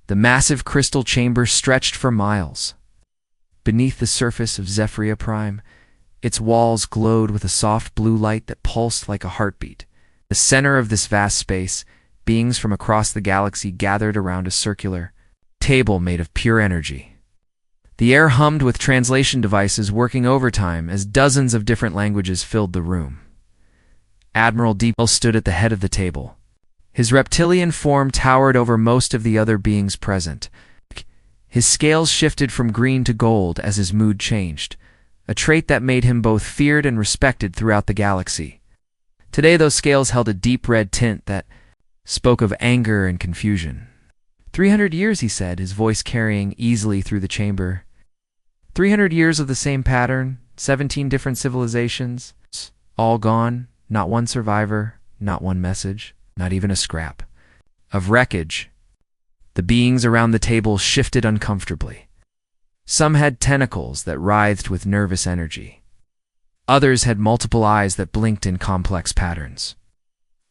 The massive crystal chamber stretched for miles. Beneath the surface of Zephyria Prime, its walls glowed with a soft blue light that pulsed like a heartbeat. The center of this vast space, beings from across the galaxy gathered around a circular table made of pure energy. The air hummed with translation devices working overtime as dozens of different languages filled the room. Admiral Deepel stood at the head of the table. His reptilian form towered over most of the other beings present. His scales shifted from green to gold as his mood changed, a trait that made him both feared and respected throughout the galaxy. Today those scales held a deep red tint that spoke of anger and confusion. 300 years, he said, his voice carrying easily through the chamber. 300 years of the same pattern, 17 different civilizations, all gone, not one survivor, not one message, not even a scrap of wreckage. The beings around the table shifted uncomfortably. Some had tentacles that writhed with nervous energy. Others had multiple eyes that blinked in complex patterns.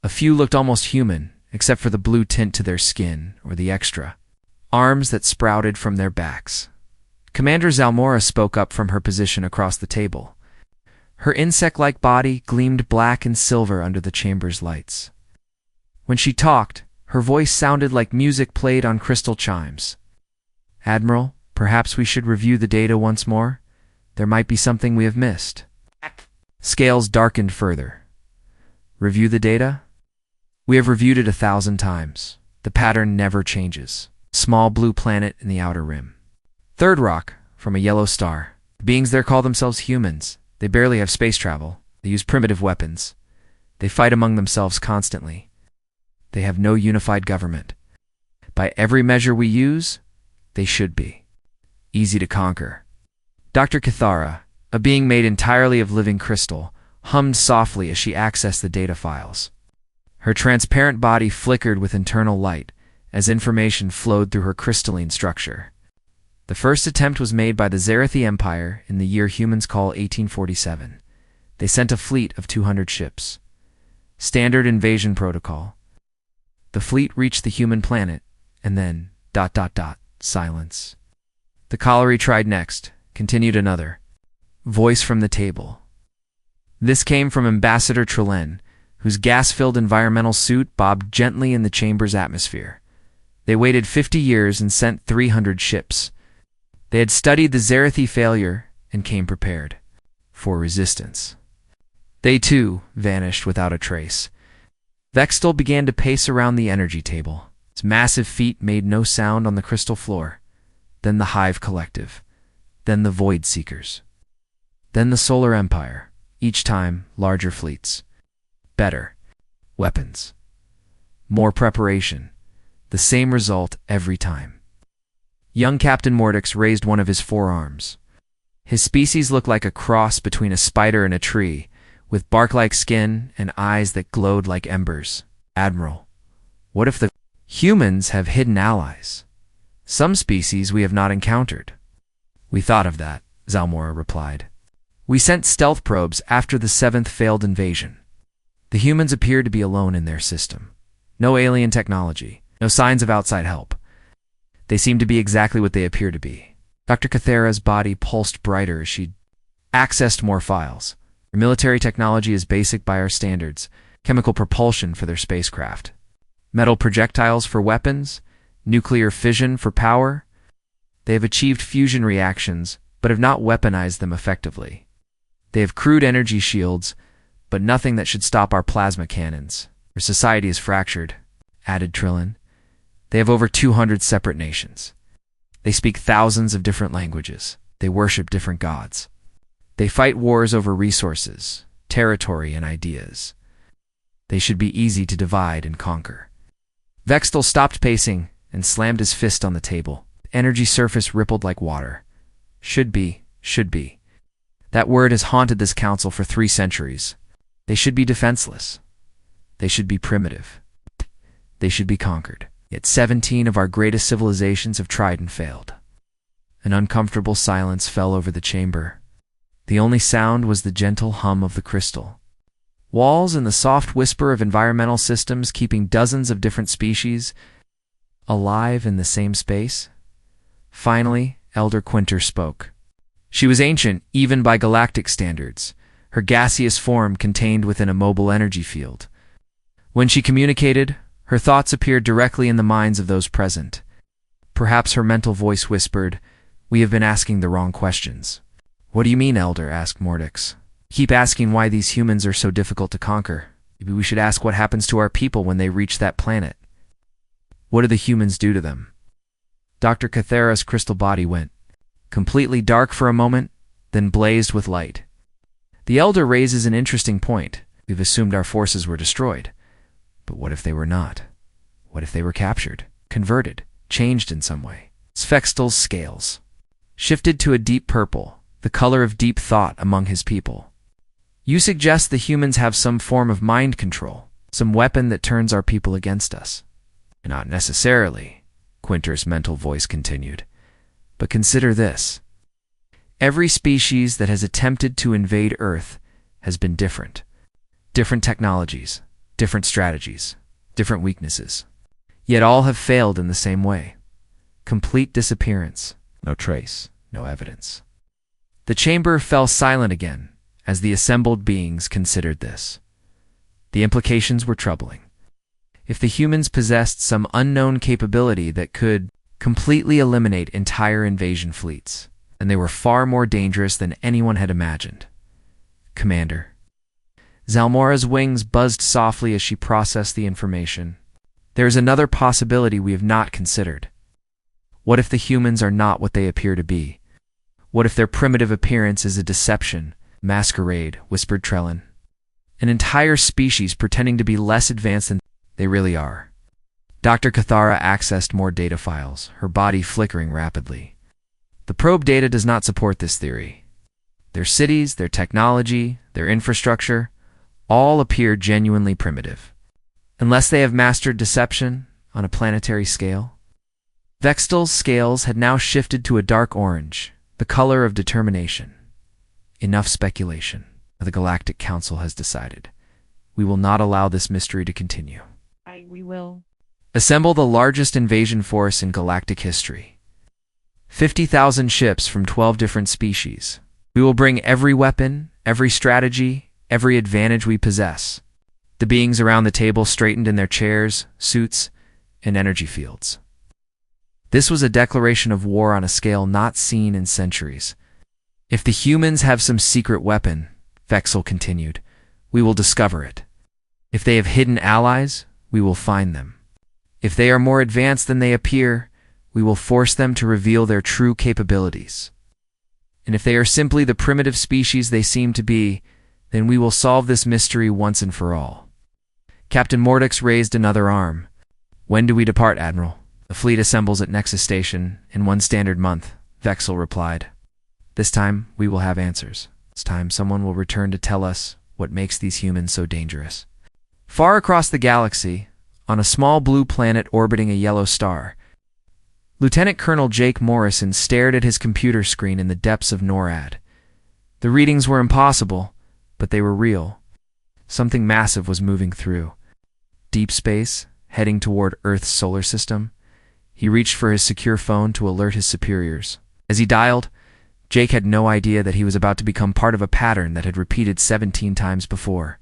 A few looked almost human, except for the blue tint to their skin or the extra arms that sprouted from their backs. Commander Zalmora spoke up from her position across the table. Her insect-like body gleamed black and silver under the chamber's lights. When she talked, her voice sounded like music played on crystal chimes. "Admiral, perhaps we should review the data once more? There might be something we have missed." Scales darkened further. "Review the data? We have reviewed it 1,000 times. The pattern never changes. Small blue planet in the outer rim. Third rock from a yellow star. The beings there call themselves humans. They barely have space travel. They use primitive weapons. They fight among themselves constantly. They have no unified government. By every measure we use, they should be easy to conquer." Dr. Kithara, a being made entirely of living crystal, hummed softly as she accessed the data files. Her transparent body flickered with internal light as information flowed through her crystalline structure. The first attempt was made by the Zarathi Empire in the year humans call 1847. They sent a fleet of 200 ships. Standard invasion protocol. The fleet reached the human planet, and then ... silence. The Colliery tried next, continued another. Voice from the table. This came from Ambassador Trelen, whose gas-filled environmental suit bobbed gently in the chamber's atmosphere. They waited 50 years and sent 300 ships. They had studied the Zarathi failure and came prepared for resistance. They, too, vanished without a trace. Vextal began to pace around the energy table. Its massive feet made no sound on the crystal floor. Then the Hive Collective. Then the Void Seekers. Then the Solar Empire. Each time, larger fleets. Better weapons. More preparation. The same result every time. Young Captain Mordix raised one of his forearms. His species looked like a cross between a spider and a tree, with bark-like skin and eyes that glowed like embers. "Admiral, what if the humans have hidden allies? Some species we have not encountered." "We thought of that," Zalmora replied. "We sent stealth probes after the 7th failed invasion. The humans appeared to be alone in their system. No alien technology, no signs of outside help. They seemed to be exactly what they appear to be." Dr. Cathera's body pulsed brighter as she accessed more files. Her military technology is basic by our standards. Chemical propulsion for their spacecraft. Metal projectiles for weapons. Nuclear fission for power. They have achieved fusion reactions, but have not weaponized them effectively. They have crude energy shields, but nothing that should stop our plasma cannons. Our society is fractured, added Trillin. They have over 200 separate nations. They speak thousands of different languages. They worship different gods. They fight wars over resources, territory, and ideas. They should be easy to divide and conquer. Vextal stopped pacing and slammed his fist on the table. The energy surface rippled like water. Should be, should be. That word has haunted this council for 3 centuries. They should be defenseless. They should be primitive. They should be conquered. Yet 17 of our greatest civilizations have tried and failed. An uncomfortable silence fell over the chamber. The only sound was the gentle hum of the crystal. Walls and the soft whisper of environmental systems keeping dozens of different species alive in the same space? Finally, Elder Quinter spoke. She was ancient, even by galactic standards, her gaseous form contained within a mobile energy field. When she communicated, her thoughts appeared directly in the minds of those present. Perhaps her mental voice whispered, "We have been asking the wrong questions." "What do you mean, Elder?" asked Mordix. "Keep asking why these humans are so difficult to conquer. Maybe we should ask what happens to our people when they reach that planet. What do the humans do to them?" Dr. Cathera's crystal body went completely dark for a moment, then blazed with light. The Elder raises an interesting point. We've assumed our forces were destroyed. But what if they were not? What if they were captured, converted, changed in some way? Sfextal's scales shifted to a deep purple, the color of deep thought among his people. "You suggest the humans have some form of mind control, some weapon that turns our people against us?" "Not necessarily," Quinter's mental voice continued. "But consider this. Every species that has attempted to invade Earth has been different. Different technologies, different strategies, different weaknesses. Yet all have failed in the same way. Complete disappearance, no trace, no evidence." The chamber fell silent again as the assembled beings considered this. The implications were troubling. If the humans possessed some unknown capability that could completely eliminate entire invasion fleets, then they were far more dangerous than anyone had imagined. "Commander." Zalmora's wings buzzed softly as she processed the information. "There is another possibility we have not considered. What if the humans are not what they appear to be? What if their primitive appearance is a deception, masquerade," whispered Trellin. "An entire species pretending to be less advanced than they really are." Dr. Cathara accessed more data files, her body flickering rapidly. "The probe data does not support this theory. Their cities, their technology, their infrastructure, all appear genuinely primitive. Unless they have mastered deception on a planetary scale." Vextal's scales had now shifted to a dark orange, the color of determination. "Enough speculation. The Galactic Council has decided. We will not allow this mystery to continue. We will Assemble the largest invasion force in galactic history. 50,000 ships from 12 different species. We will bring every weapon, every strategy, every advantage we possess." The beings around the table straightened in their chairs, suits, and energy fields. This was a declaration of war on a scale not seen in centuries. "If the humans have some secret weapon," Vexel continued, "we will discover it. If they have hidden allies, we will find them. If they are more advanced than they appear, we will force them to reveal their true capabilities. And if they are simply the primitive species they seem to be, then we will solve this mystery once and for all." Captain Mordix raised another arm. "When do we depart, Admiral?" "The fleet assembles at Nexus Station in 1 standard month," Vexel replied. "This time, we will have answers. This time, someone will return to tell us what makes these humans so dangerous." Far across the galaxy, on a small blue planet orbiting a yellow star, Lieutenant Colonel Jake Morrison stared at his computer screen in the depths of NORAD. The readings were impossible, but they were real. Something massive was moving through deep space, heading toward Earth's solar system. He reached for his secure phone to alert his superiors. As he dialed, Jake had no idea that he was about to become part of a pattern that had repeated 17 times before.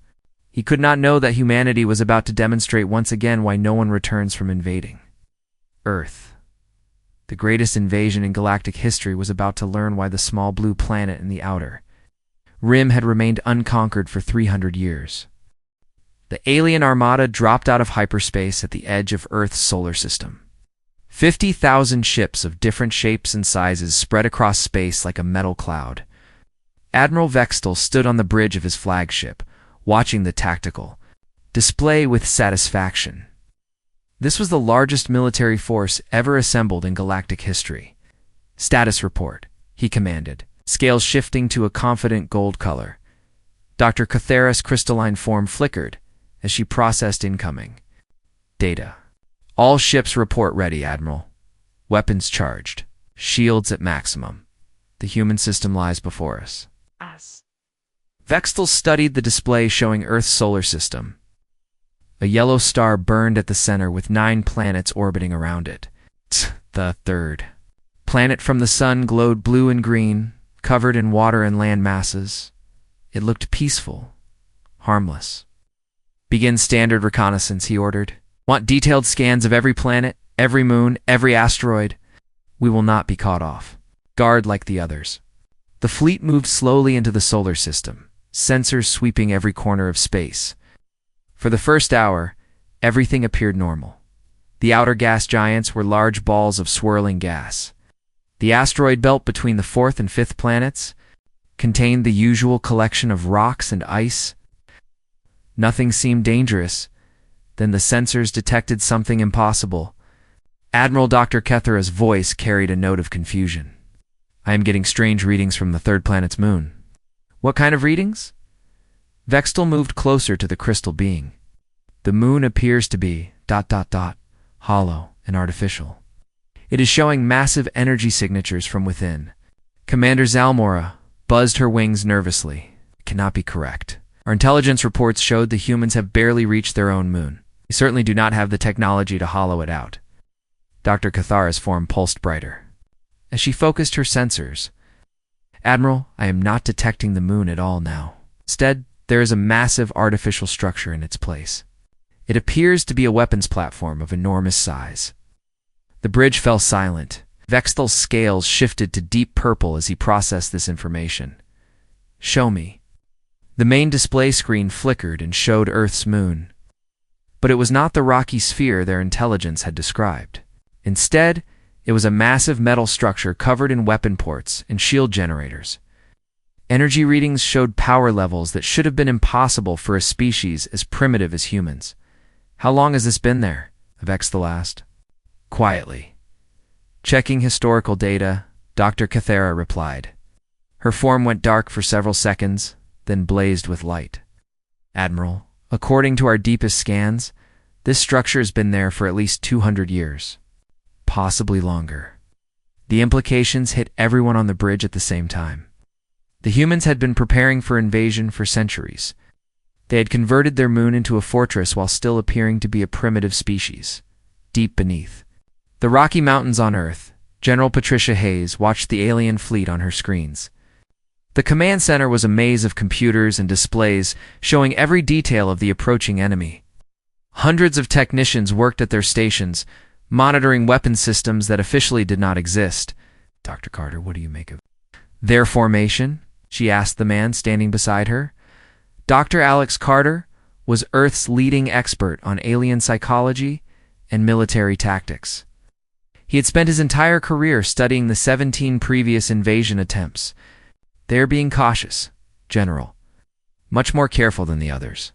He could not know that humanity was about to demonstrate once again why no one returns from invading Earth. The greatest invasion in galactic history was about to learn why the small blue planet in the outer rim had remained unconquered for 300 years. The alien armada dropped out of hyperspace at the edge of Earth's solar system. 50,000 ships of different shapes and sizes spread across space like a metal cloud. Admiral Vextal stood on the bridge of his flagship, watching the tactical display with satisfaction. This was the largest military force ever assembled in galactic history. "Status report," he commanded, scales shifting to a confident gold color. Dr. Cathera's crystalline form flickered as she processed incoming data. "All ships report ready, Admiral. Weapons charged. Shields at maximum. The human system lies before us." us. Vextal studied the display showing Earth's solar system. A yellow star burned at the center with 9 planets orbiting around it. The third planet from the sun glowed blue and green, covered in water and land masses. It looked peaceful, harmless. "Begin standard reconnaissance," he ordered. "Want detailed scans of every planet, every moon, every asteroid. We will not be caught off. Guard like the others." The fleet moved slowly into the solar system, sensors sweeping every corner of space. For the first hour, everything appeared normal. The outer gas giants were large balls of swirling gas. The asteroid belt between the 4th and 5th planets contained the usual collection of rocks and ice. Nothing seemed dangerous. Then the sensors detected something impossible. Admiral Dr. Kethera's voice carried a note of confusion. "I am getting strange readings from the 3rd planet's moon." "What kind of readings?" Vextel moved closer to the crystal being. "The moon appears to be ... hollow and artificial. It is showing massive energy signatures from within." Commander Zalmora buzzed her wings nervously. "It cannot be correct. Our intelligence reports showed the humans have barely reached their own moon. We certainly do not have the technology to hollow it out." Dr. Cathara's form pulsed brighter. As she focused her sensors, "Admiral, I am not detecting the moon at all now. Instead, there is a massive artificial structure in its place. It appears to be a weapons platform of enormous size." The bridge fell silent. Vextel's scales shifted to deep purple as he processed this information. "Show me." The main display screen flickered and showed Earth's moon. But it was not the rocky sphere their intelligence had described. Instead, it was a massive metal structure covered in weapon ports and shield generators. Energy readings showed power levels that should have been impossible for a species as primitive as humans. "How long has this been there?" Vextel asked. Quietly. "Checking historical data," Dr. Cathera replied. Her form went dark for several seconds, then blazed with light. "Admiral, according to our deepest scans, this structure has been there for at least 200 years. Possibly longer." The implications hit everyone on the bridge at the same time. The humans had been preparing for invasion for centuries. They had converted their moon into a fortress while still appearing to be a primitive species. Deep beneath the Rocky Mountains on Earth, General Patricia Hayes watched the alien fleet on her screens. The command center was a maze of computers and displays showing every detail of the approaching enemy. Hundreds of technicians worked at their stations, monitoring weapon systems that officially did not exist. "Dr. Carter, what do you make of their formation?" she asked the man standing beside her. Dr. Alex Carter was Earth's leading expert on alien psychology and military tactics. He had spent his entire career studying the 17 previous invasion attempts. "They are being cautious, General. Much more careful than the others.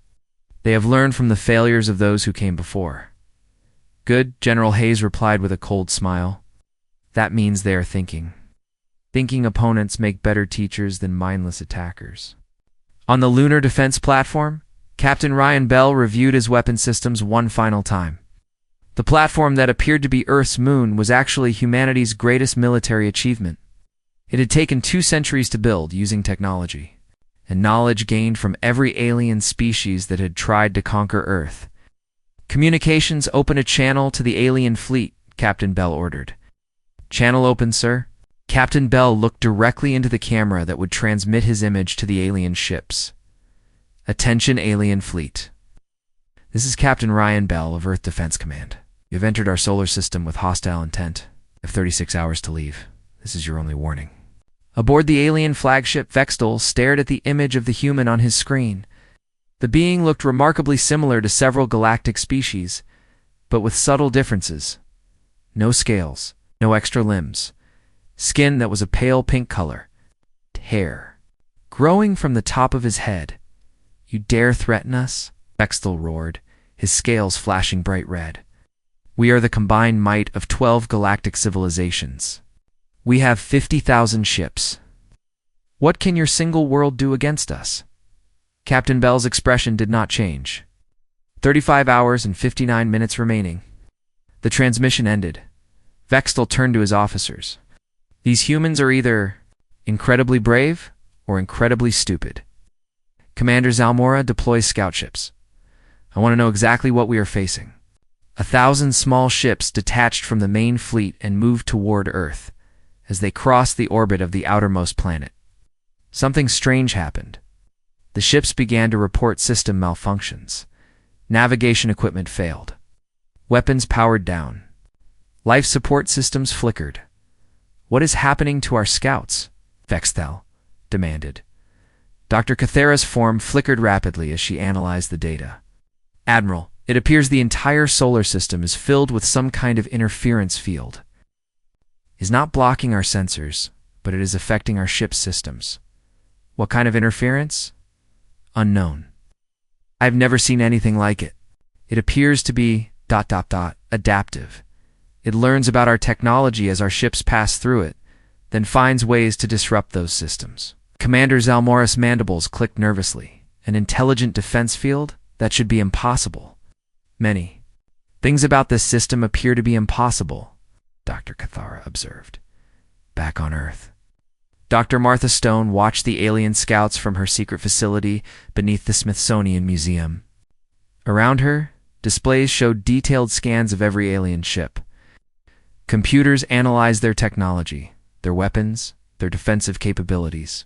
They have learned from the failures of those who came before." "Good," General Hayes replied with a cold smile. "That means they are thinking. Thinking opponents make better teachers than mindless attackers." On the lunar defense platform, Captain Ryan Bell reviewed his weapon systems one final time. The platform that appeared to be Earth's moon was actually humanity's greatest military achievement. It had taken 2 centuries to build using technology and knowledge gained from every alien species that had tried to conquer Earth. "Communications, open a channel to the alien fleet," Captain Bell ordered. "Channel open, sir." Captain Bell looked directly into the camera that would transmit his image to the alien ships. "Attention, alien fleet. This is Captain Ryan Bell of Earth Defense Command. You have entered our solar system with hostile intent. You have 36 hours to leave. This is your only warning." Aboard the alien flagship, Vextel stared at the image of the human on his screen. The being looked remarkably similar to several galactic species, but with subtle differences. No scales, no extra limbs. Skin that was a pale pink color. Hair growing from the top of his head. "You dare threaten us?" Vextel roared, his scales flashing bright red. "We are the combined might of 12 galactic civilizations. We have 50,000 ships. What can your single world do against us?" Captain Bell's expression did not change. 35 hours and 59 minutes remaining. The transmission ended. Vextel turned to his officers. "These humans are either incredibly brave or incredibly stupid. Commander Zalmora, deploys scout ships. I want to know exactly what we are facing." 1,000 small ships detached from the main fleet and moved toward Earth. As they crossed the orbit of the outermost planet, something strange happened. The ships began to report system malfunctions. Navigation equipment failed. Weapons powered down. Life support systems flickered. "What is happening to our scouts?" Vexthal demanded. Dr. Cathera's form flickered rapidly as she analyzed the data. "Admiral, it appears the entire solar system is filled with some kind of interference field. It is not blocking our sensors, but it is affecting our ship's systems." "What kind of interference?" "Unknown. I've never seen anything like it. It appears to be ... adaptive. It learns about our technology as our ships pass through it, then finds ways to disrupt those systems." Commander Zalmora's mandibles clicked nervously. "An intelligent defense field? That should be impossible." "Many things about this system appear to be impossible," Dr. Cathara observed. Back on Earth, Dr. Martha Stone watched the alien scouts from her secret facility beneath the Smithsonian Museum. Around her, displays showed detailed scans of every alien ship. Computers analyzed their technology, their weapons, their defensive capabilities.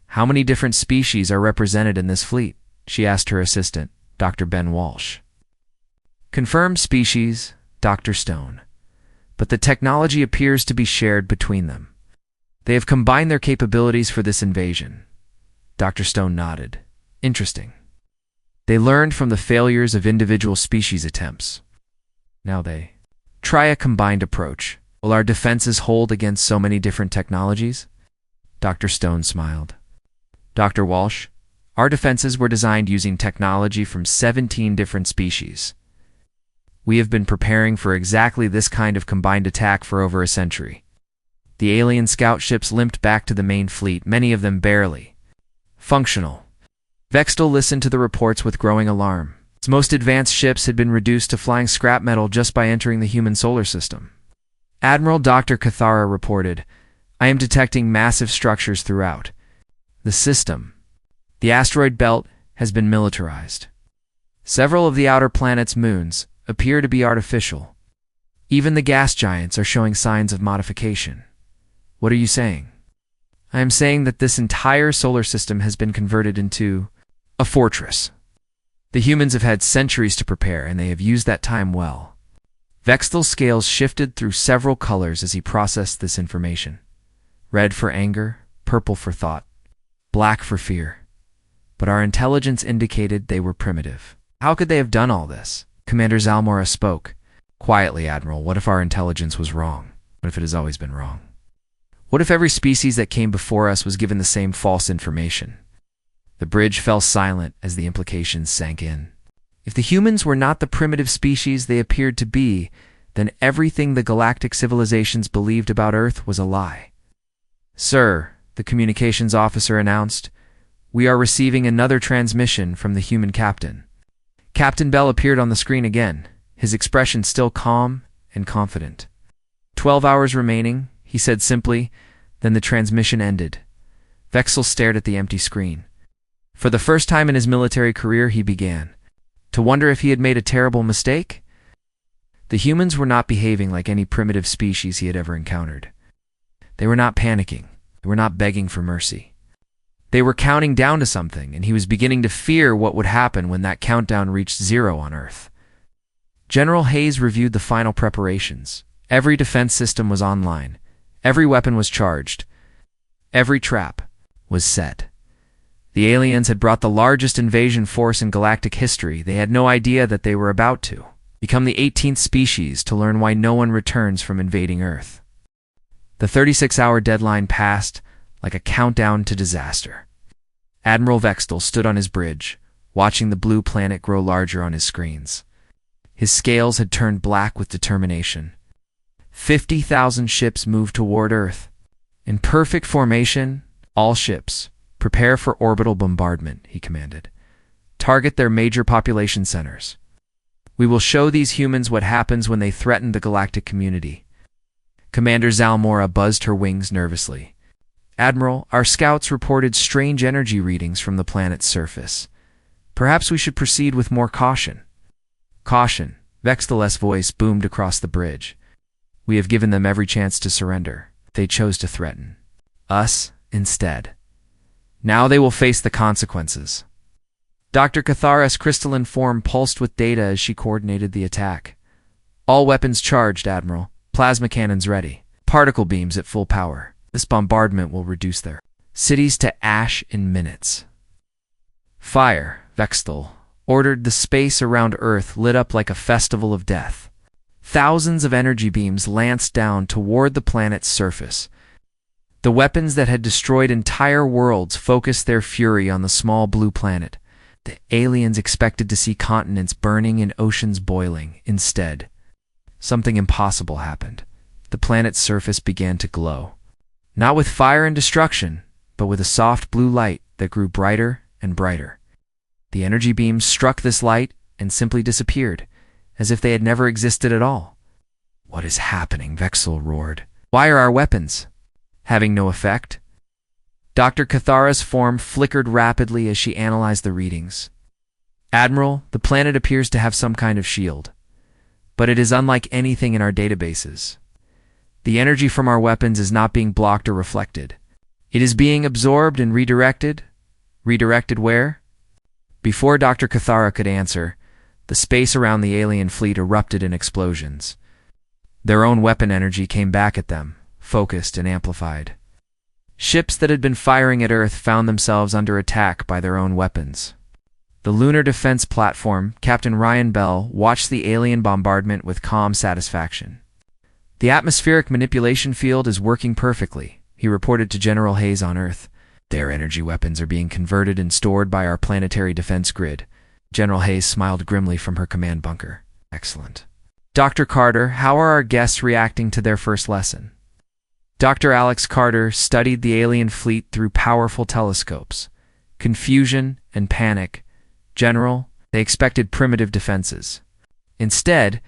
"How many different species are represented in this fleet?" she asked her assistant, Dr. Ben Walsh. "Confirmed species, Dr. Stone. But the technology appears to be shared between them. They have combined their capabilities for this invasion." Dr. Stone nodded. "Interesting. They learned from the failures of individual species attempts. Now they try a combined approach. Will our defenses hold against so many different technologies?" Dr. Stone smiled. "Dr. Walsh, our defenses were designed using technology from 17 different species. We have been preparing for exactly this kind of combined attack for over a century." The alien scout ships limped back to the main fleet, many of them barely functional. Vextal listened to the reports with growing alarm. Its most advanced ships had been reduced to flying scrap metal just by entering the human solar system. Admiral Dr. Cathara reported, "I am detecting massive structures throughout the system. The asteroid belt has been militarized. Several of the outer planet's moons appear to be artificial. Even the gas giants are showing signs of modification." "What are you saying?" "I am saying that this entire solar system has been converted into a fortress. The humans have had centuries to prepare, and they have used that time well." Vextal's scales shifted through several colors as he processed this information. Red for anger, purple for thought, black for fear. But our intelligence indicated they were primitive. "How could they have done all this?" Commander Zalmora spoke. "Quietly, Admiral, what if our intelligence was wrong? What if it has always been wrong? What if every species that came before us was given the same false information?" The bridge fell silent as the implications sank in. If the humans were not the primitive species they appeared to be, then everything the galactic civilizations believed about Earth was a lie. "Sir," the communications officer announced, "we are receiving another transmission from the human captain." Captain Bell appeared on the screen again, his expression still calm and confident. 12 hours remaining, he said simply, then the transmission ended. Vexel stared at the empty screen. For the first time in his military career, he began to wonder if he had made a terrible mistake. The humans were not behaving like any primitive species he had ever encountered. They were not panicking. They were not begging for mercy. They were counting down to something, and he was beginning to fear what would happen when that countdown reached 0 on Earth. General Hayes reviewed the final preparations. Every defense system was online. Every weapon was charged. Every trap was set. The aliens had brought the largest invasion force in galactic history. They had no idea that they were about to become the 18th species to learn why no one returns from invading Earth. The 36-hour deadline passed like a countdown to disaster. Admiral Vextal stood on his bridge, watching the blue planet grow larger on his screens. His scales had turned black with determination. 50,000 ships moved toward Earth. In perfect formation, all ships, prepare for orbital bombardment, he commanded. Target their major population centers. We will show these humans what happens when they threaten the galactic community. Commander Zalmora buzzed her wings nervously. "Admiral, our scouts reported strange energy readings from the planet's surface. Perhaps we should proceed with more caution. Caution, Vexthal's voice boomed across the bridge. We have given them every chance to surrender. They chose to threaten us instead. Now they will face the consequences. Dr. Cathara's crystalline form pulsed with data as she coordinated the attack. All weapons charged, Admiral. Plasma cannons ready. Particle beams at full power. This bombardment will reduce their cities to ash in minutes. Fire, Vexthal ordered. The space around Earth lit up like a festival of death. Thousands of energy beams lanced down toward the planet's surface. The weapons that had destroyed entire worlds focused their fury on the small blue planet. The aliens expected to see continents burning and oceans boiling. Instead, something impossible happened. The planet's surface began to glow. Not with fire and destruction, but with a soft blue light that grew brighter and brighter. The energy beams struck this light and simply disappeared, as if they had never existed at all. What is happening? Vexthal roared. Why are our weapons having no effect? Dr. Cathara's form flickered rapidly as she analyzed the readings. Admiral, the planet appears to have some kind of shield, but it is unlike anything in our databases. The energy from our weapons is not being blocked or reflected. It is being absorbed and redirected. Redirected where? Before Dr. Cathara could answer, the space around the alien fleet erupted in explosions. Their own weapon energy came back at them, focused and amplified. Ships that had been firing at Earth found themselves under attack by their own weapons. The lunar defense platform, Captain Ryan Bell, watched the alien bombardment with calm satisfaction. The atmospheric manipulation field is working perfectly, he reported to General Hayes on Earth. Their energy weapons are being converted and stored by our planetary defense grid. General Hayes smiled grimly from her command bunker. Excellent. Dr. Carter, how are our guests reacting to their first lesson? Dr. Alex Carter studied the alien fleet through powerful telescopes. Confusion and panic. General, they expected primitive defenses. Instead,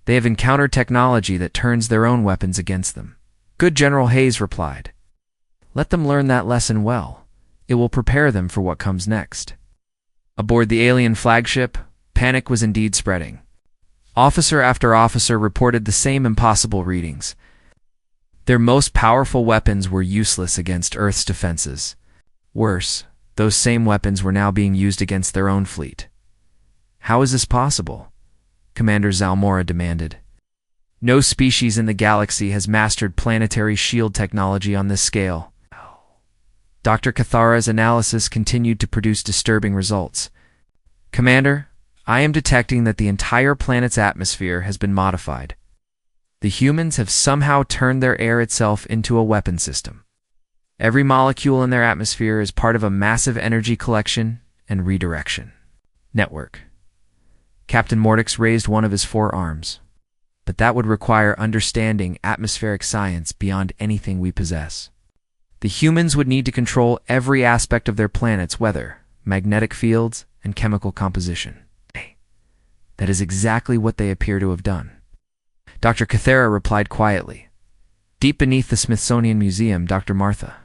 they have encountered technology that turns their own weapons against them. Good, General Hayes replied. Let them learn that lesson well. It will prepare them for what comes next. Aboard the alien flagship, panic was indeed spreading. Officer after officer reported the same impossible readings. Their most powerful weapons were useless against Earth's defenses. Worse, those same weapons were now being used against their own fleet. How is this possible? Commander Zalmora demanded. No species in the galaxy has mastered planetary shield technology on this scale. Dr. Cathara's analysis continued to produce disturbing results. Commander, I am detecting that the entire planet's atmosphere has been modified. The humans have somehow turned their air itself into a weapon system. Every molecule in their atmosphere is part of a massive energy collection and redirection network. Captain Mordix raised one of his forearms. But that would require understanding atmospheric science beyond anything we possess. The humans would need to control every aspect of their planet's weather, magnetic fields, and chemical composition. That is exactly what they appear to have done. Dr. Cathara replied quietly. Deep beneath the Smithsonian Museum, Dr. Martha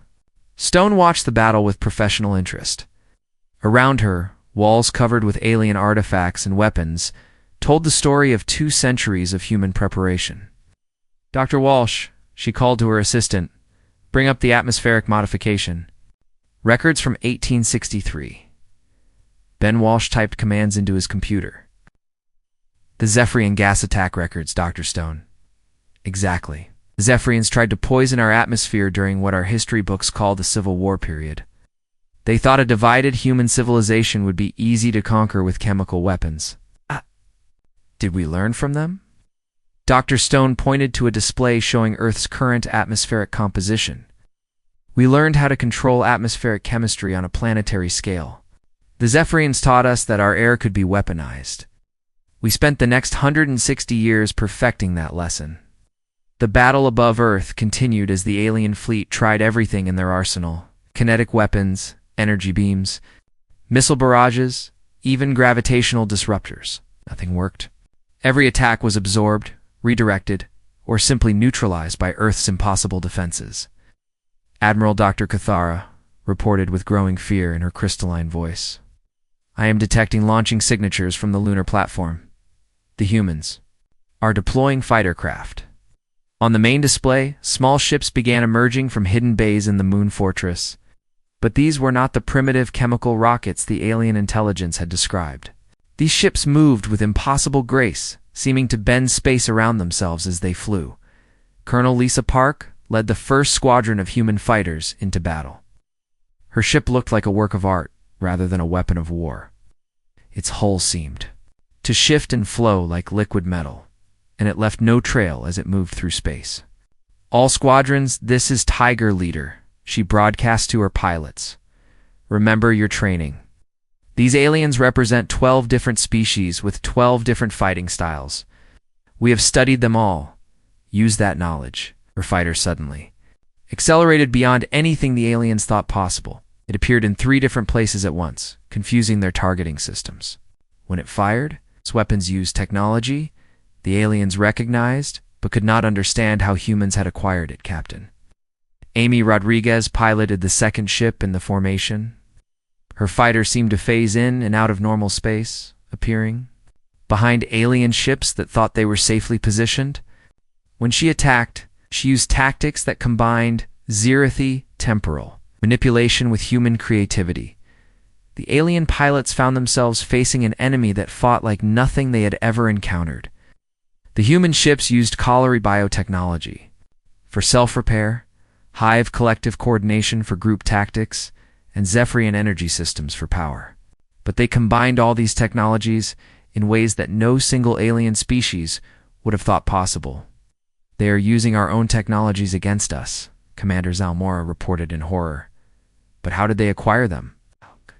Stone watched the battle with professional interest. Around her, walls covered with alien artifacts and weapons told the story of 2 centuries of human preparation. Dr. Walsh, she called to her assistant, bring up the atmospheric modification. Records from 1863. Ben Walsh typed commands into his computer. The Zephyrian gas attack records, Dr. Stone. Exactly. The Zephyrians tried to poison our atmosphere during what our history books call the Civil War period. They thought a divided human civilization would be easy to conquer with chemical weapons. Did we learn from them? Dr. Stone pointed to a display showing Earth's current atmospheric composition. We learned how to control atmospheric chemistry on a planetary scale. The Zephyrians taught us that our air could be weaponized. We spent the next 160 years perfecting that lesson. The battle above Earth continued as the alien fleet tried everything in their arsenal: kinetic weapons, energy beams, missile barrages, even gravitational disruptors. Nothing worked. Every attack was absorbed, redirected, or simply neutralized by Earth's impossible defenses. Admiral Dr. Cathara reported with growing fear in her crystalline voice. I am detecting launching signatures from the lunar platform. The humans are deploying fighter craft. On the main display, small ships began emerging from hidden bays in the moon fortress. But these were not the primitive chemical rockets the alien intelligence had described. These ships moved with impossible grace, seeming to bend space around themselves as they flew. Colonel Lisa Park led the first squadron of human fighters into battle. Her ship looked like a work of art rather than a weapon of war. Its hull seemed to shift and flow like liquid metal, and it left no trail as it moved through space. "All squadrons, this is Tiger Leader," she broadcast to her pilots. "Remember your training. These aliens represent 12 different species with 12 different fighting styles. We have studied them all. Use that knowledge." Her fighter suddenly accelerated beyond anything the aliens thought possible. It appeared in 3 different places at once, confusing their targeting systems. When it fired, its weapons used technology the aliens recognized, but could not understand how humans had acquired it, Captain. Amy Rodriguez piloted the second ship in the formation. Her fighter seemed to phase in and out of normal space, appearing behind alien ships that thought they were safely positioned. When she attacked, she used tactics that combined zeroth temporal manipulation with human creativity. The alien pilots found themselves facing an enemy that fought like nothing they had ever encountered. The human ships used colliery biotechnology for self-repair, Hive collective coordination for group tactics, and Zephyrian energy systems for power. But they combined all these technologies in ways that no single alien species would have thought possible. "They are using our own technologies against us," Commander Zalmora reported in horror. "But how did they acquire them?"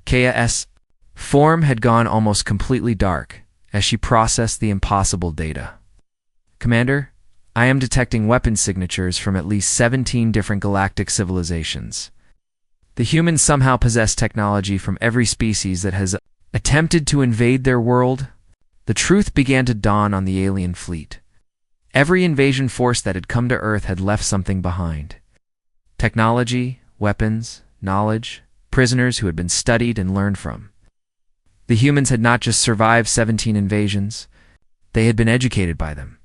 Kaya's form had gone almost completely dark as she processed the impossible data. "Commander, I am detecting weapon signatures from at least 17 different galactic civilizations. The humans somehow possess technology from every species that has attempted to invade their world." The truth began to dawn on the alien fleet. Every invasion force that had come to Earth had left something behind. Technology, weapons, knowledge, prisoners who had been studied and learned from. The humans had not just survived 17 invasions, they had been educated by them.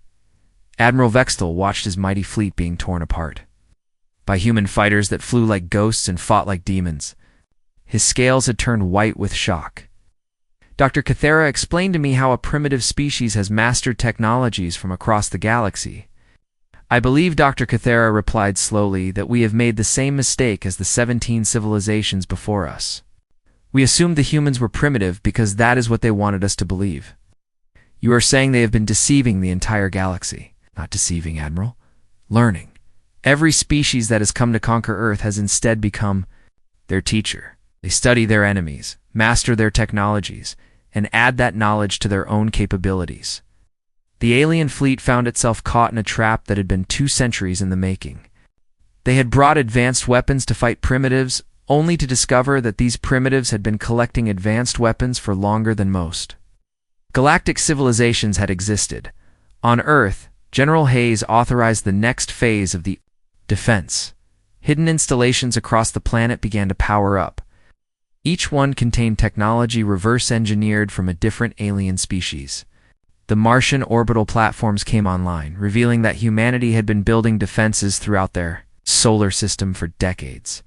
Admiral Vextel watched his mighty fleet being torn apart by human fighters that flew like ghosts and fought like demons. His scales had turned white with shock. Dr. Cathera explained to me how a primitive species has mastered technologies from across the galaxy. "I believe," Dr. Cathera replied slowly, "that we have made the same mistake as the 17 civilizations before us. We assumed the humans were primitive because that is what they wanted us to believe. You are saying they have been deceiving the entire galaxy." "Not deceiving, Admiral. Learning. Every species that has come to conquer Earth has instead become their teacher. They study their enemies, master their technologies, and add that knowledge to their own capabilities." The alien fleet found itself caught in a trap that had been 2 centuries in the making. They had brought advanced weapons to fight primitives, only to discover that these primitives had been collecting advanced weapons for longer than most. Galactic civilizations had existed. On Earth, General Hayes authorized the next phase of the defense. Hidden installations across the planet began to power up. Each one contained technology reverse-engineered from a different alien species. The Martian orbital platforms came online, revealing that humanity had been building defenses throughout their solar system for decades.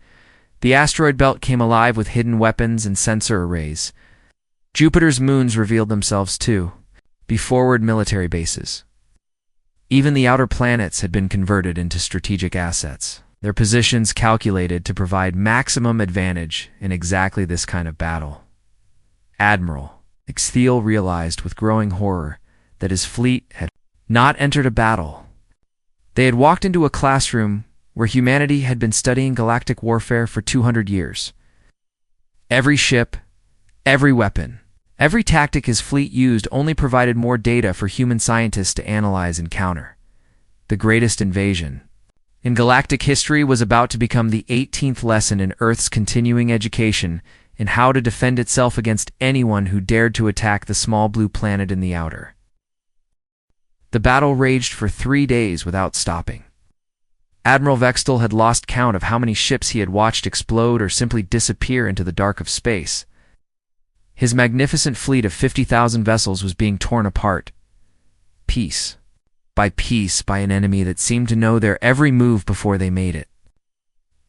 The asteroid belt came alive with hidden weapons and sensor arrays. Jupiter's moons revealed themselves too, be forward military bases. Even the outer planets had been converted into strategic assets, their positions calculated to provide maximum advantage in exactly this kind of battle. Admiral Ixthiel realized with growing horror that his fleet had not entered a battle. They had walked into a classroom where humanity had been studying galactic warfare for 200 years. Every ship, every weapon, every tactic his fleet used only provided more data for human scientists to analyze and counter. The greatest invasion in galactic history was about to become the 18th lesson in Earth's continuing education in how to defend itself against anyone who dared to attack the small blue planet in the outer. The battle raged for 3 days without stopping. Admiral Vextel had lost count of how many ships he had watched explode or simply disappear into the dark of space. His magnificent fleet of 50,000 vessels was being torn apart, piece by piece, by an enemy that seemed to know their every move before they made it.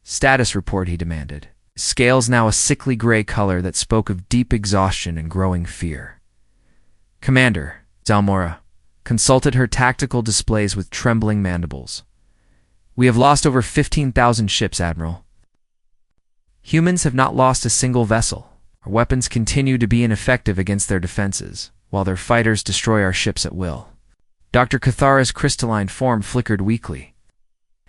"Status report," he demanded. Scales now a sickly gray color that spoke of deep exhaustion and growing fear. Commander Zalmora consulted her tactical displays with trembling mandibles. "We have lost over 15,000 ships, Admiral. Humans have not lost a single vessel. Our weapons continue to be ineffective against their defenses, while their fighters destroy our ships at will." Dr. Cathara's crystalline form flickered weakly.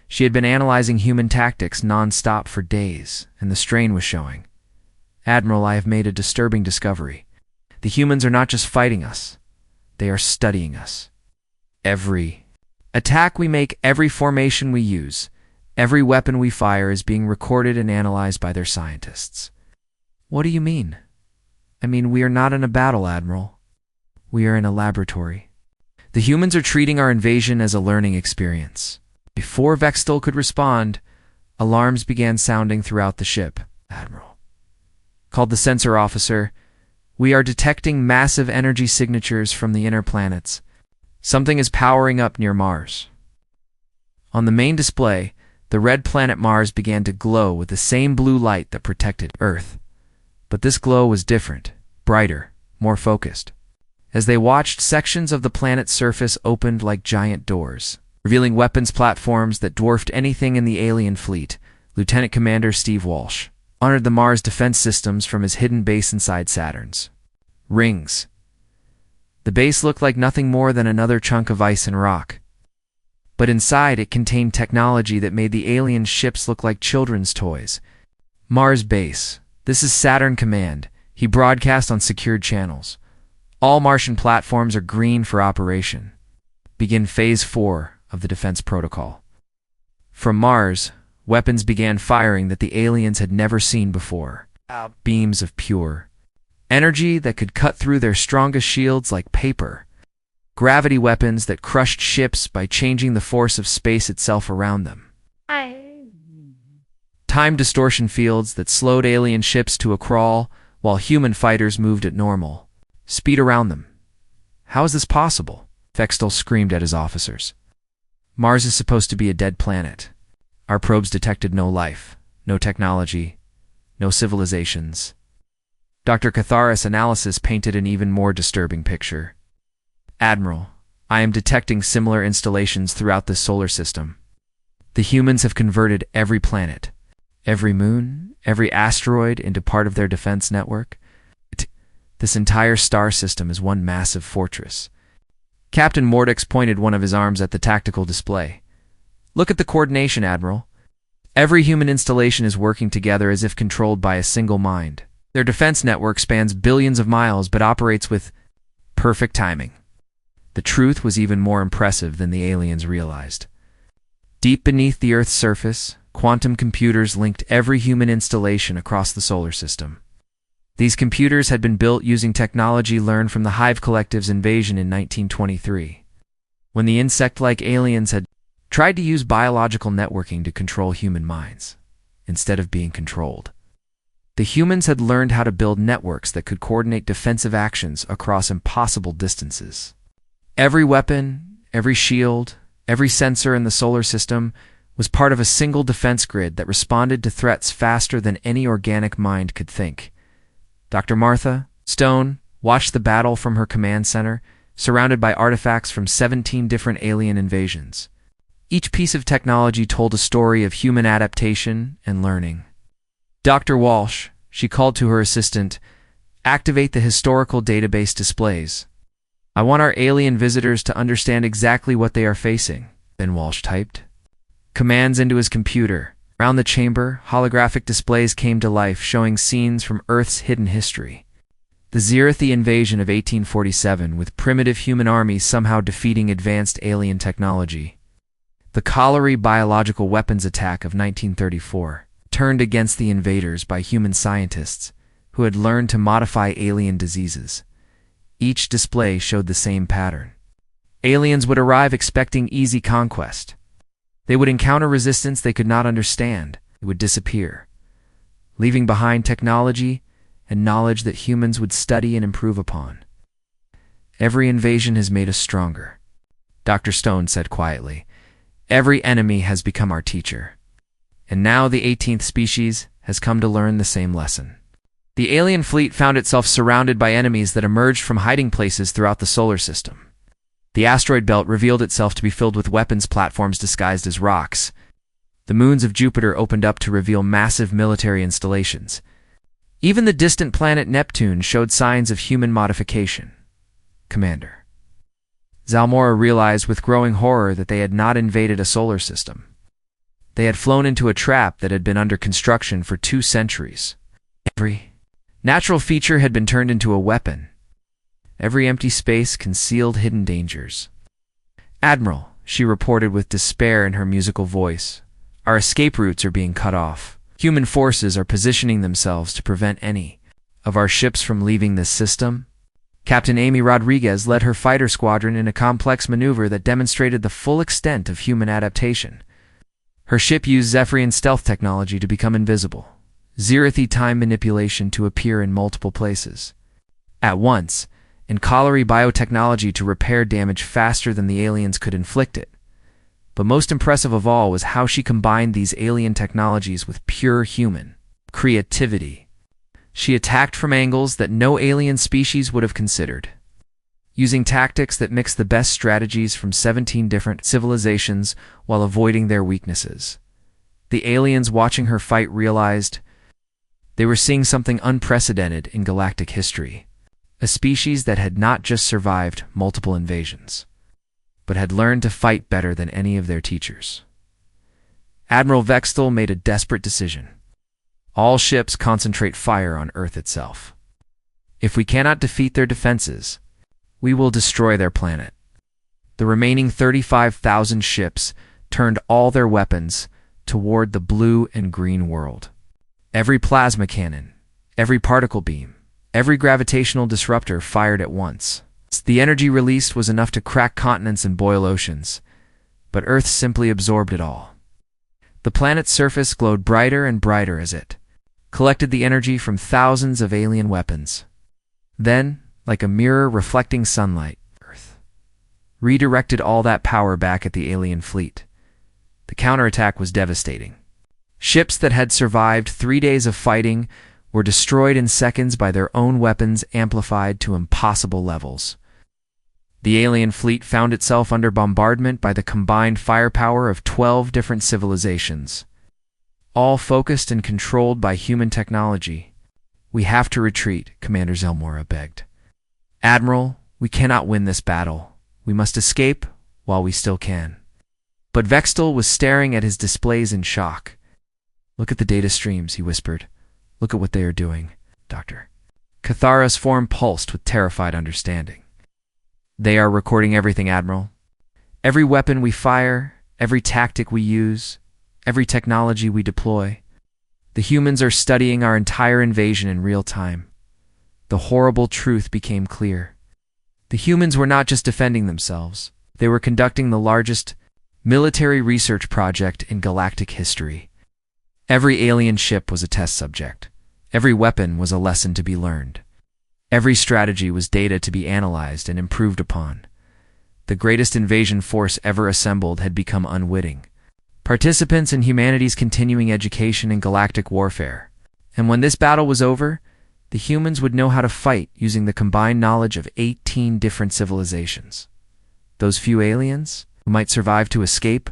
She had been analyzing human tactics non-stop for days, and the strain was showing. "Admiral, I have made a disturbing discovery. The humans are not just fighting us. They are studying us. Every attack we make, every formation we use, every weapon we fire is being recorded and analyzed by their scientists." "What do you mean?" "I mean, we are not in a battle, Admiral. We are in a laboratory. The humans are treating our invasion as a learning experience." Before Vextel could respond, alarms began sounding throughout the ship. "Admiral," called the sensor officer, "we are detecting massive energy signatures from the inner planets. Something is powering up near Mars." On the main display, the red planet Mars began to glow with the same blue light that protected Earth. But this glow was different, brighter, more focused. As they watched, sections of the planet's surface opened like giant doors, revealing weapons platforms that dwarfed anything in the alien fleet. Lieutenant Commander Steve Walsh honored the Mars defense systems from his hidden base inside Saturn's rings. The base looked like nothing more than another chunk of ice and rock. But inside it contained technology that made the alien ships look like children's toys. "Mars base. This is Saturn Command," he broadcast on secured channels. "All Martian platforms are green for operation. Begin Phase 4 of the defense protocol." From Mars, weapons began firing that the aliens had never seen before. Beams of pure energy that could cut through their strongest shields like paper. Gravity weapons that crushed ships by changing the force of space itself around them. Time distortion fields that slowed alien ships to a crawl while human fighters moved at normal speed around them. "How is this possible?" Vextel screamed at his officers. "Mars is supposed to be a dead planet. Our probes detected no life, no technology, no civilizations." Dr. Cathara's analysis painted an even more disturbing picture. "Admiral, I am detecting similar installations throughout this solar system. The humans have converted every planet, every moon, every asteroid into part of their defense network. This entire star system is one massive fortress." Captain Mordix pointed one of his arms at the tactical display. "Look at the coordination, Admiral. Every human installation is working together as if controlled by a single mind. Their defense network spans billions of miles but operates with perfect timing." The truth was even more impressive than the aliens realized. Deep beneath the Earth's surface, quantum computers linked every human installation across the solar system. These computers had been built using technology learned from the Hive Collective's invasion in 1923, when the insect-like aliens had tried to use biological networking to control human minds, instead of being controlled. The humans had learned how to build networks that could coordinate defensive actions across impossible distances. Every weapon, every shield, every sensor in the solar system was part of a single defense grid that responded to threats faster than any organic mind could think. Dr. Martha Stone watched the battle from her command center, surrounded by artifacts from 17 different alien invasions. Each piece of technology told a story of human adaptation and learning. "Dr. Walsh," she called to her assistant, "activate the historical database displays. I want our alien visitors to understand exactly what they are facing." Then Walsh typed commands into his computer. Around the chamber, holographic displays came to life, showing scenes from Earth's hidden history. The Zirithi invasion of 1847, with primitive human armies somehow defeating advanced alien technology. The Colliery biological weapons attack of 1934, turned against the invaders by human scientists who had learned to modify alien diseases. Each display showed the same pattern. Aliens would arrive expecting easy conquest. They would encounter resistance they could not understand. It would disappear, leaving behind technology and knowledge that humans would study and improve upon. Every invasion has made us stronger, Dr. Stone said quietly. Every enemy has become our teacher. And now the 18th species has come to learn the same lesson. The alien fleet found itself surrounded by enemies that emerged from hiding places throughout the solar system. The asteroid belt revealed itself to be filled with weapons platforms disguised as rocks. The moons of Jupiter opened up to reveal massive military installations. Even the distant planet Neptune showed signs of human modification. Commander Zalmora realized with growing horror that they had not invaded a solar system. They had flown into a trap that had been under construction for 2 centuries. Every natural feature had been turned into a weapon. Every empty space concealed hidden dangers. "Admiral," she reported with despair in her musical voice, "our escape routes are being cut off. Human forces are positioning themselves to prevent any of our ships from leaving this system." Captain Amy Rodriguez led her fighter squadron in a complex maneuver that demonstrated the full extent of human adaptation. Her ship used Zephyrian stealth technology to become invisible, Zerathi time manipulation to appear in multiple places at once, and Colliery biotechnology to repair damage faster than the aliens could inflict it. But most impressive of all was how she combined these alien technologies with pure human creativity. She attacked from angles that no alien species would have considered, using tactics that mixed the best strategies from 17 different civilizations while avoiding their weaknesses. The aliens watching her fight realized they were seeing something unprecedented in galactic history. A species that had not just survived multiple invasions, but had learned to fight better than any of their teachers. Admiral Vextel made a desperate decision. All ships concentrate fire on Earth itself. If we cannot defeat their defenses, we will destroy their planet. The remaining 35,000 ships turned all their weapons toward the blue and green world. Every plasma cannon, every particle beam, every gravitational disruptor fired at once. The energy released was enough to crack continents and boil oceans, but Earth simply absorbed it all. The planet's surface glowed brighter and brighter as it collected the energy from thousands of alien weapons. Then, like a mirror reflecting sunlight, Earth redirected all that power back at the alien fleet. The counterattack was devastating. Ships that had survived 3 days of fighting were destroyed in seconds by their own weapons amplified to impossible levels. The alien fleet found itself under bombardment by the combined firepower of 12 different civilizations, all focused and controlled by human technology. "We have to retreat," Commander Zalmora begged. "Admiral, we cannot win this battle. We must escape while we still can." But Vextel was staring at his displays in shock. "Look at the data streams," he whispered. "Look at what they are doing, Doctor." Cathara's form pulsed with terrified understanding. "They are recording everything, Admiral. Every weapon we fire, every tactic we use, every technology we deploy. The humans are studying our entire invasion in real time." The horrible truth became clear. The humans were not just defending themselves. They were conducting the largest military research project in galactic history. Every alien ship was a test subject. Every weapon was a lesson to be learned. Every strategy was data to be analyzed and improved upon. The greatest invasion force ever assembled had become unwitting participants in humanity's continuing education in galactic warfare. And when this battle was over, the humans would know how to fight using the combined knowledge of 18 different civilizations. Those few aliens, who might survive to escape,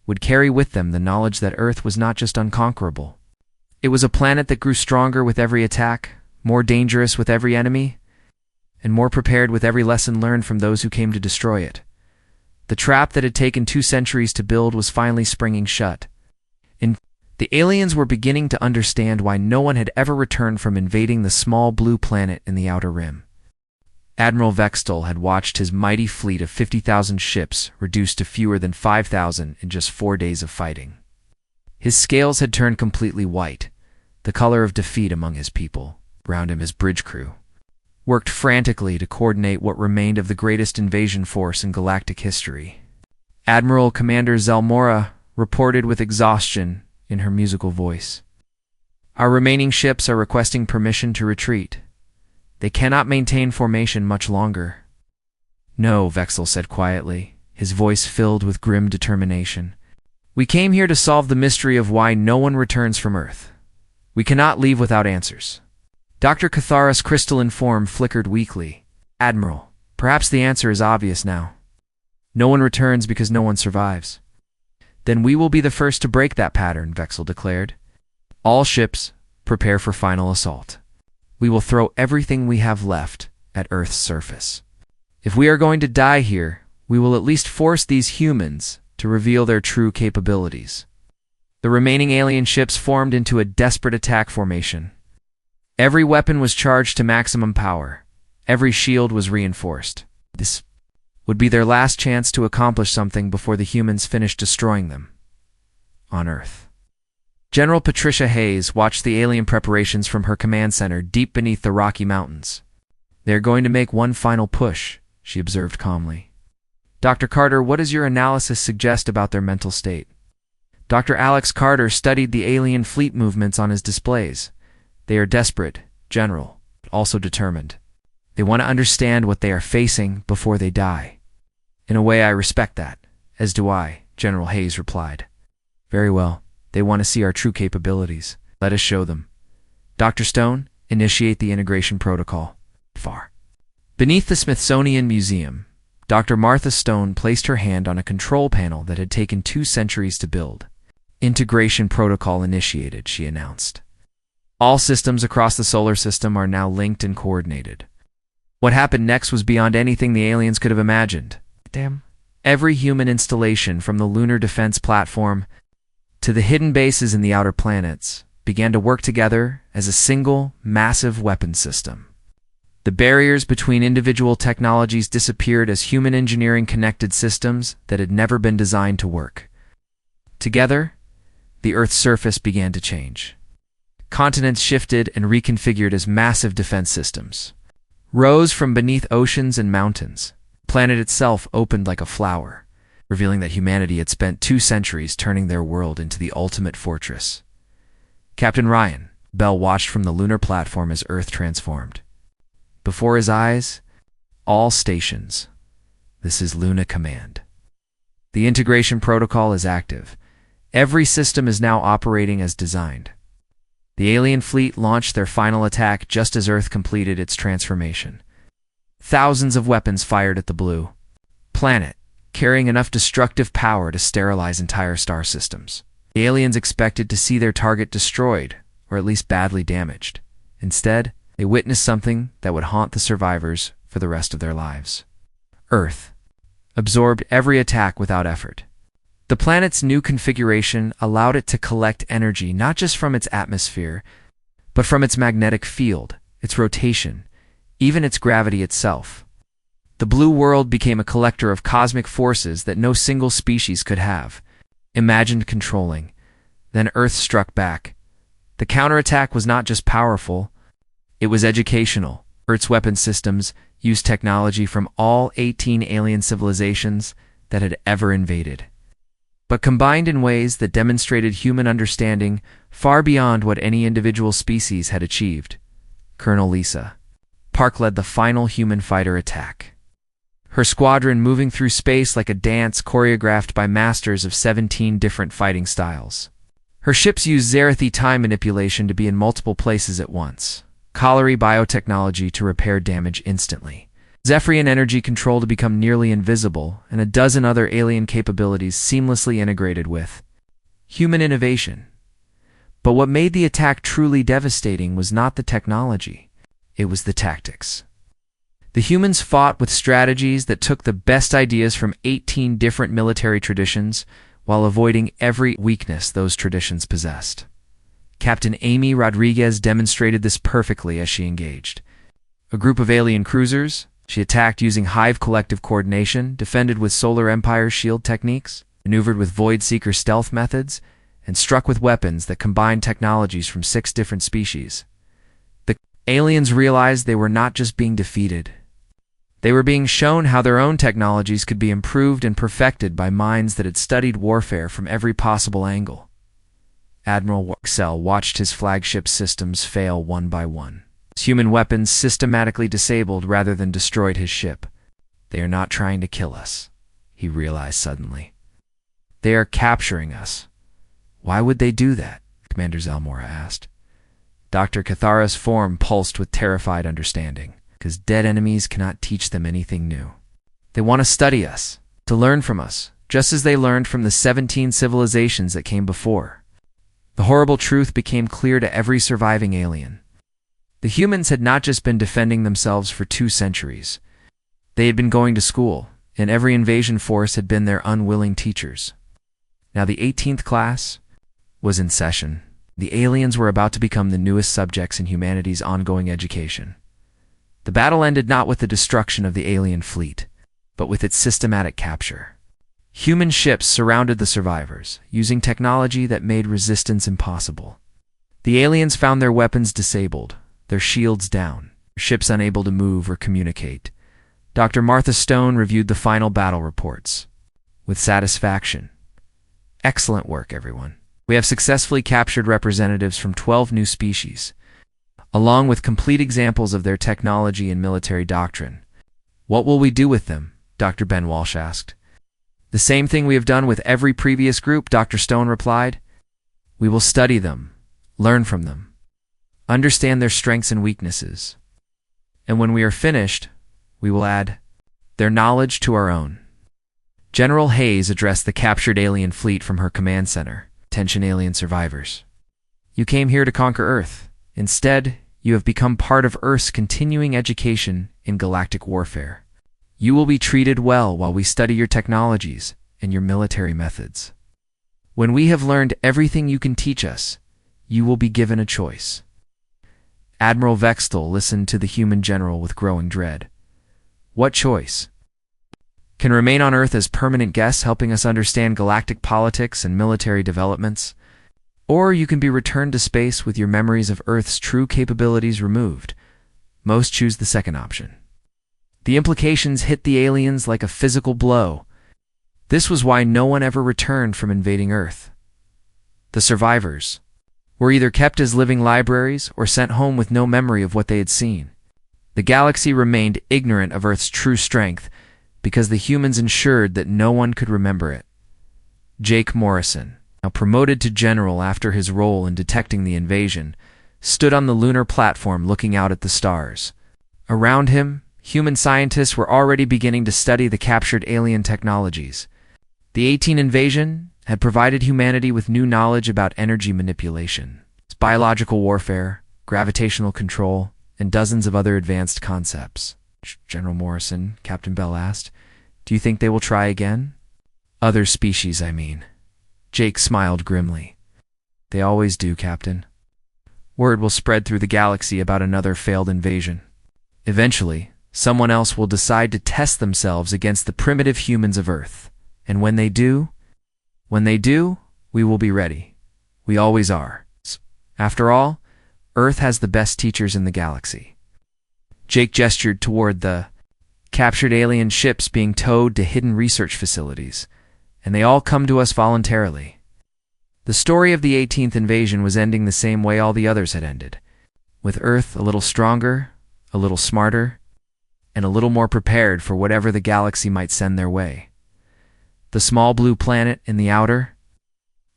would carry with them the knowledge that Earth was not just unconquerable. It was a planet that grew stronger with every attack, more dangerous with every enemy, and more prepared with every lesson learned from those who came to destroy it. The trap that had taken 2 centuries to build was finally springing shut. The aliens were beginning to understand why no one had ever returned from invading the small blue planet in the Outer Rim. Admiral Vextel had watched his mighty fleet of 50,000 ships reduced to fewer than 5,000 in just 4 days of fighting. His scales had turned completely white, the color of defeat among his people. Around him, his bridge crew worked frantically to coordinate what remained of the greatest invasion force in galactic history. Admiral Commander Zalmora reported with exhaustion in her musical voice. Our remaining ships are requesting permission to retreat. They cannot maintain formation much longer." "No," Vexel said quietly, his voice filled with grim determination. "We came here to solve the mystery of why no one returns from Earth. We cannot leave without answers." Dr. Cathara's crystalline form flickered weakly. "Admiral, perhaps the answer is obvious now. No one returns because no one survives." "Then we will be the first to break that pattern," Vexel declared. "All ships, prepare for final assault. We will throw everything we have left at Earth's surface. If we are going to die here, we will at least force these humans to reveal their true capabilities." The remaining alien ships formed into a desperate attack formation. Every weapon was charged to maximum power. Every shield was reinforced. This would be their last chance to accomplish something before the humans finished destroying them on Earth. General Patricia Hayes watched the alien preparations from her command center deep beneath the Rocky Mountains. "They are going to make one final push," she observed calmly. "Dr. Carter, what does your analysis suggest about their mental state?" Dr. Alex Carter studied the alien fleet movements on his displays. "They are desperate, General, but also determined. They want to understand what they are facing before they die." "In a way, I respect that, as do I," General Hayes replied. "Very well. They want to see our true capabilities. Let us show them. Dr. Stone, initiate the integration protocol." Far beneath the Smithsonian Museum, Dr. Martha Stone placed her hand on a control panel that had taken 2 centuries to build. "Integration protocol initiated," she announced. "All systems across the solar system are now linked and coordinated." What happened next was beyond anything the aliens could have imagined. Damn. Every human installation, from the lunar defense platform to the hidden bases in the outer planets, began to work together as a single, massive weapons system. The barriers between individual technologies disappeared as human engineering connected systems that had never been designed to work. Together, the Earth's surface began to change. Continents shifted and reconfigured as massive defense systems rose from beneath oceans and mountains. The planet itself opened like a flower, revealing that humanity had spent 2 centuries turning their world into the ultimate fortress. "Captain Ryan," Bell watched from the lunar platform as Earth transformed. Before his eyes, "All stations. This is Luna Command. The integration protocol is active. Every system is now operating as designed." The alien fleet launched their final attack just as Earth completed its transformation. Thousands of weapons fired at the blue planet, carrying enough destructive power to sterilize entire star systems. The aliens expected to see their target destroyed, or at least badly damaged. Instead, they witnessed something that would haunt the survivors for the rest of their lives. Earth absorbed every attack without effort. The planet's new configuration allowed it to collect energy not just from its atmosphere, but from its magnetic field, its rotation, even its gravity itself. The blue world became a collector of cosmic forces that no single species could have imagined controlling. Then Earth struck back. The counterattack was not just powerful, it was educational. Earth's weapon systems used technology from all 18 alien civilizations that had ever invaded, but combined in ways that demonstrated human understanding far beyond what any individual species had achieved. Colonel Lisa Park led the final human fighter attack, her squadron moving through space like a dance choreographed by masters of 17 different fighting styles. Her ships used Zerathi time manipulation to be in multiple places at once, Colliery biotechnology to repair damage instantly, Zephyrian energy control to become nearly invisible, and a dozen other alien capabilities seamlessly integrated with human innovation. But what made the attack truly devastating was not the technology, it was the tactics. The humans fought with strategies that took the best ideas from 18 different military traditions while avoiding every weakness those traditions possessed. Captain Amy Rodriguez demonstrated this perfectly as she engaged a group of alien cruisers. She attacked using Hive collective coordination, defended with Solar Empire's shield techniques, maneuvered with Void Seeker stealth methods, and struck with weapons that combined technologies from 6 different species. The aliens realized they were not just being defeated. They were being shown how their own technologies could be improved and perfected by minds that had studied warfare from every possible angle. Admiral Waxell watched his flagship systems fail one by one. Human weapons systematically disabled rather than destroyed his ship. They are not trying to kill us, he realized suddenly. They are capturing us. Why would they do that? Commander Zelmora asked. Dr. Cathara's form pulsed with terrified understanding, because dead enemies cannot teach them anything new. They want to study us, to learn from us, just as they learned from the 17 civilizations that came before. The horrible truth became clear to every surviving alien. The humans had not just been defending themselves for 2 centuries. They had been going to school, and every invasion force had been their unwilling teachers. Now the 18th class was in session. The aliens were about to become the newest subjects in humanity's ongoing education. The battle ended not with the destruction of the alien fleet, but with its systematic capture. Human ships surrounded the survivors, using technology that made resistance impossible. The aliens found their weapons disabled, their shields down, ships unable to move or communicate. Dr. Martha Stone reviewed the final battle reports with satisfaction. Excellent work, everyone. We have successfully captured representatives from 12 new species, along with complete examples of their technology and military doctrine. What will we do with them? Dr. Ben Walsh asked. The same thing we have done with every previous group, Dr. Stone replied. We will study them, learn from them, understand their strengths and weaknesses. And when we are finished, we will add their knowledge to our own. General Hayes addressed the captured alien fleet from her command center. Attention, alien survivors. You came here to conquer Earth. Instead, you have become part of Earth's continuing education in galactic warfare. You will be treated well while we study your technologies and your military methods. When we have learned everything you can teach us, you will be given a choice. Admiral Vextel listened to the human general with growing dread. What choice? Can remain on Earth as permanent guests helping us understand galactic politics and military developments, or you can be returned to space with your memories of Earth's true capabilities removed. Most choose the second option. The implications hit the aliens like a physical blow. This was why no one ever returned from invading Earth. The survivors were either kept as living libraries or sent home with no memory of what they had seen. The galaxy remained ignorant of Earth's true strength because the humans ensured that no one could remember it. Jake Morrison, now promoted to general after his role in detecting the invasion, stood on the lunar platform looking out at the stars. Around him, human scientists were already beginning to study the captured alien technologies. The 18 invasion had provided humanity with new knowledge about energy manipulation, biological warfare, gravitational control, and dozens of other advanced concepts. General Morrison, Captain Bell asked, do you think they will try again? Other species, I mean. Jake smiled grimly. They always do, Captain. Word will spread through the galaxy about another failed invasion. Eventually, someone else will decide to test themselves against the primitive humans of Earth. And when they do, we will be ready. We always are. After all, Earth has the best teachers in the galaxy. Jake gestured toward the captured alien ships being towed to hidden research facilities, and they all come to us voluntarily. The story of the 18th invasion was ending the same way all the others had ended, with Earth a little stronger, a little smarter, and a little more prepared for whatever the galaxy might send their way. The small blue planet in the outer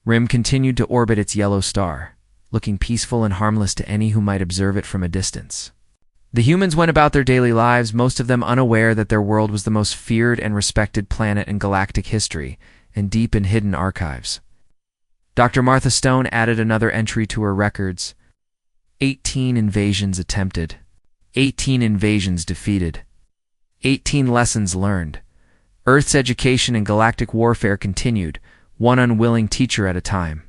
rim continued to orbit its yellow star, looking peaceful and harmless to any who might observe it from a distance. The humans went about their daily lives, most of them unaware that their world was the most feared and respected planet in galactic history and deep in hidden archives. Dr. Martha Stone added another entry to her records. 18 invasions attempted. 18 invasions defeated. 18 lessons learned. Earth's education in galactic warfare continued, one unwilling teacher at a time.